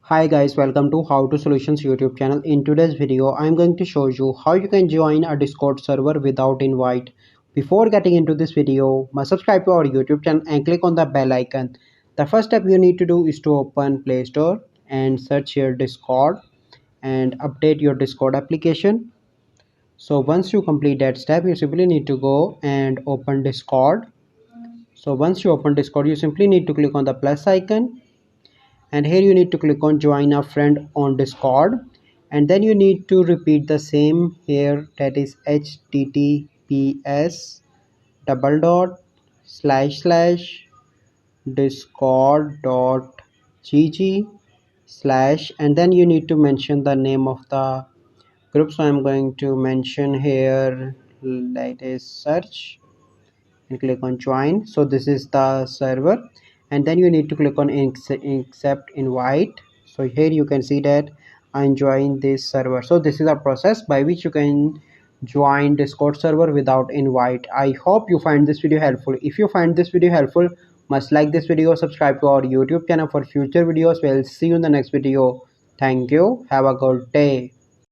Hi guys, welcome to How to Solutions YouTube channel. In today's video, I'm going to show you how you can join a Discord server without invite. Before getting into this video, must subscribe to our YouTube channel and click on the bell icon. The first step you need to do is to open Play Store and search here Discord and update your Discord application. So once you complete that step, you simply need to go and open Discord. So once you open Discord, you simply need to click on the plus icon, and here you need to click on join a friend on Discord, and then you need to repeat the same here, that is https double dot slash slash discord.gg slash, and then you need to mention the name of the group. So I'm going to mention here, that is search, and click on join. So this is the server, and then you need to click on accept invite. So here you can see that I'm joining this server. So this is a process by which you can join Discord server without invite. I hope you find this video helpful. If you find this video helpful, must like this video, subscribe to our YouTube channel for future videos. We'll see you in the next video. Thank you, have a good day.